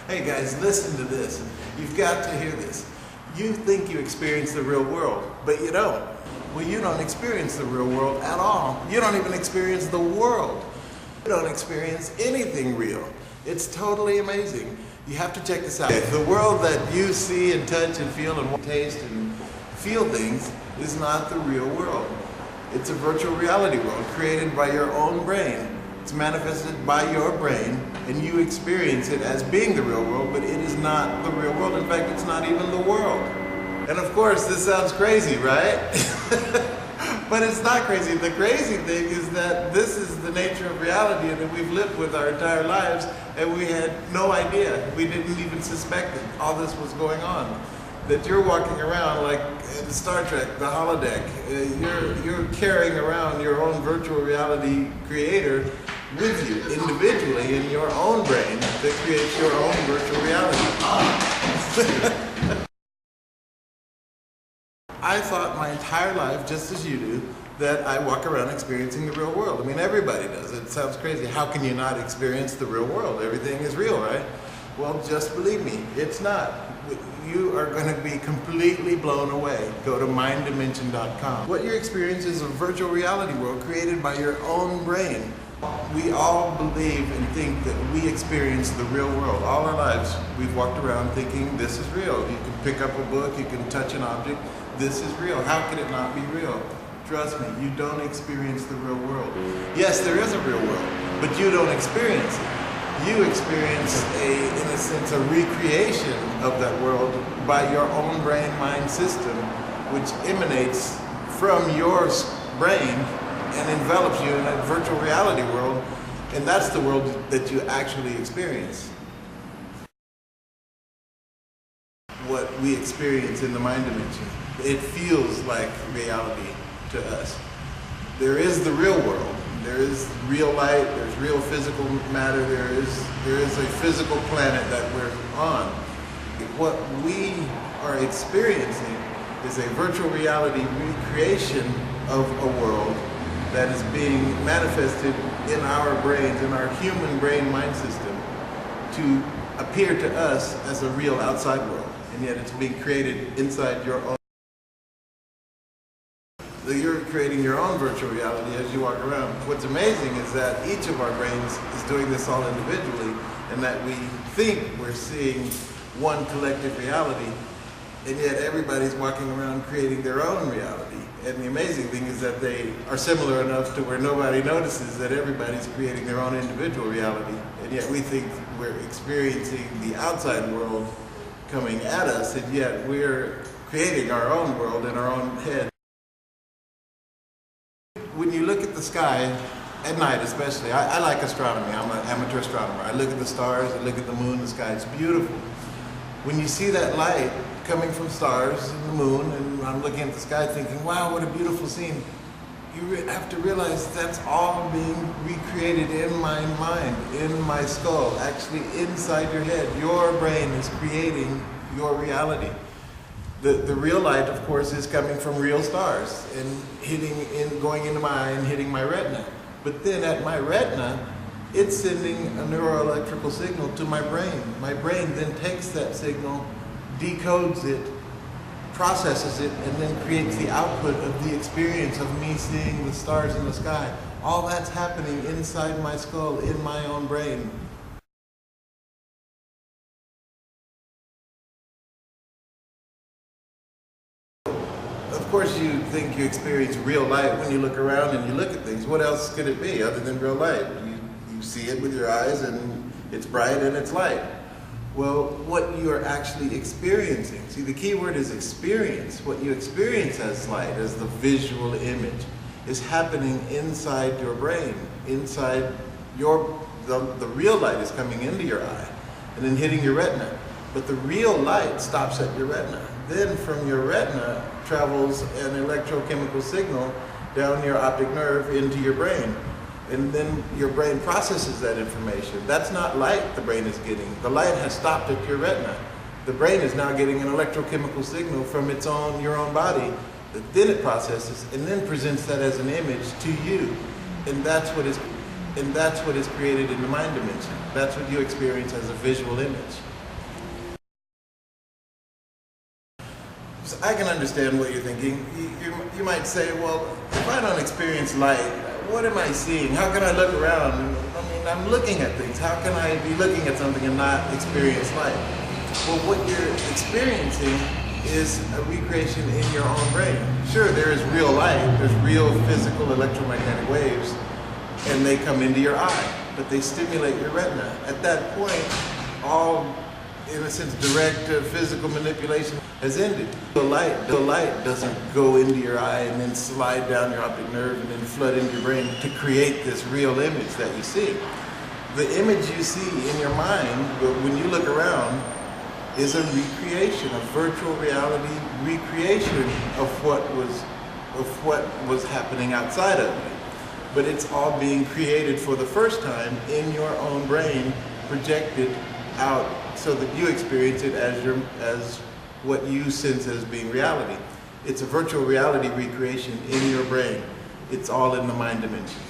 Hey guys, listen to this. You've got to hear this. You think you experience the real world, but you don't. Well, you don't experience the real world at all. You don't even experience the world. You don't experience anything real. It's totally amazing. You have to check this out. The world that you see and touch and feel and taste and feel things is not the real world. It's a virtual reality world created by your own brain. It's manifested by your brain, and you experience it as being the real world, but it is not the real world. In fact, it's not even the world. And of course, this sounds crazy, right? But it's not crazy. The crazy thing is that this is the nature of reality and that we've lived with our entire lives, and we had no idea. We didn't even suspect that all this was going on. That you're walking around like in Star Trek, the holodeck. You're carrying around your own virtual reality creator with you individually in your own brain that creates your own virtual reality. I thought my entire life, just as you do, that I walk around experiencing the real world. I mean, everybody does. It sounds crazy. How can you not experience the real world? Everything is real, right? Well, just believe me, it's not. You are going to be completely blown away. Go to minddimension.com. What you're experiencing is a virtual reality world created by your own brain. We all believe and think that we experience the real world. All our lives, we've walked around thinking this is real. You can pick up a book, you can touch an object. This is real. How can it not be real? Trust me, you don't experience the real world. Yes, there is a real world, but you don't experience it. You experience in a sense, a recreation of that world by your own brain-mind system, which emanates from your brain and envelops you in a virtual reality world, and that's the world that you actually experience. What we experience in the mind dimension, it feels like reality to us. There is the real world. There is real light, there's real physical matter, there is a physical planet that we're on. What we are experiencing is a virtual reality recreation of a world that is being manifested in our brains, in our human brain-mind system, to appear to us as a real outside world. And yet it's being created inside your own. You're creating your own virtual reality as you walk around. What's amazing is that each of our brains is doing this all individually, and that we think we're seeing one collective reality, and yet everybody's walking around creating their own reality. And the amazing thing is that they are similar enough to where nobody notices that everybody's creating their own individual reality, and yet we think we're experiencing the outside world coming at us, and yet we're creating our own world in our own head. When you look at the sky, at night especially, I like astronomy, I'm an amateur astronomer. I look at the stars, I look at the moon, the sky, it's beautiful. When you see that light coming from stars and the moon, and I'm looking at the sky thinking, wow, what a beautiful scene, you have to realize that's all being recreated in my mind, in my skull, actually inside your head. Your brain is creating your reality. The real light, of course, is coming from real stars and going into my eye and hitting my retina. But then at my retina, it's sending a neuroelectrical signal to my brain. My brain then takes that signal, decodes it, processes it, and then creates the output of the experience of me seeing the stars in the sky. All that's happening inside my skull, in my own brain. Of course you think you experience real light when you look around and you look at things. What else could it be other than real light? You see it with your eyes and it's bright and it's light. Well, what you are actually experiencing, see, the key word is experience. What you experience as light, as the visual image, is happening inside your brain. Inside the real light is coming into your eye and then hitting your retina. But the real light stops at your retina. Then from your retina travels an electrochemical signal down your optic nerve into your brain. And then your brain processes that information. That's not light the brain is getting. The light has stopped at your retina. The brain is now getting an electrochemical signal from your own body that then it processes and then presents that as an image to you. And that's what is created in the mind dimension. That's what you experience as a visual image. I can understand what you're thinking. You might say, well, if I don't experience light, what am I seeing? How can I look around? I mean, I'm looking at things. How can I be looking at something and not experience light? Well, what you're experiencing is a recreation in your own brain. Sure, there is real light. There's real physical electromagnetic waves, and they come into your eye, but they stimulate your retina. At that point, all, in a sense, direct physical manipulation has ended. The light doesn't go into your eye and then slide down your optic nerve and then flood into your brain to create this real image that you see. The image you see in your mind, when you look around, is a recreation, a virtual reality recreation of what was happening outside of you. But it's all being created for the first time in your own brain, projected out so that you experience it as what you sense as being reality. It's a virtual reality recreation in your brain. It's all in the mind dimension.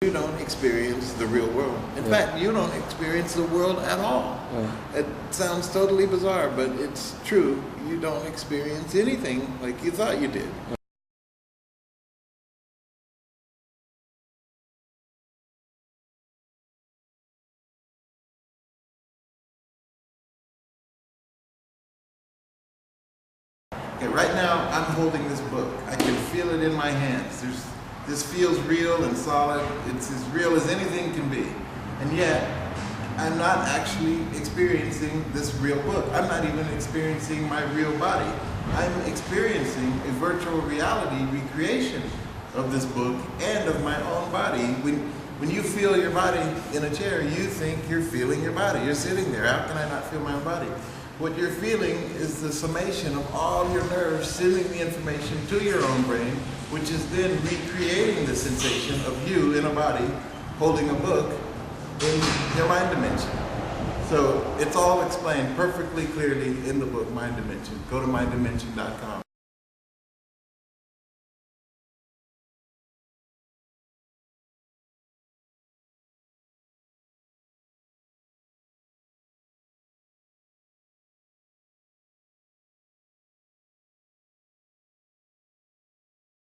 You don't experience the real world. In fact, you don't experience the world at all. It sounds totally bizarre, but it's true. You don't experience anything like you thought you did. Okay, right now, I'm holding this book. I can feel it in my hands. This feels real and solid. It's as real as anything can be. And yet, I'm not actually experiencing this real book. I'm not even experiencing my real body. I'm experiencing a virtual reality recreation of this book and of my own body. When you feel your body in a chair, you think you're feeling your body. You're sitting there. How can I not feel my own body? What you're feeling is the summation of all your nerves sending the information to your own brain, which is then recreating the sensation of you in a body holding a book in your mind dimension. So it's all explained perfectly clearly in the book Mind Dimension. Go to minddimension.com.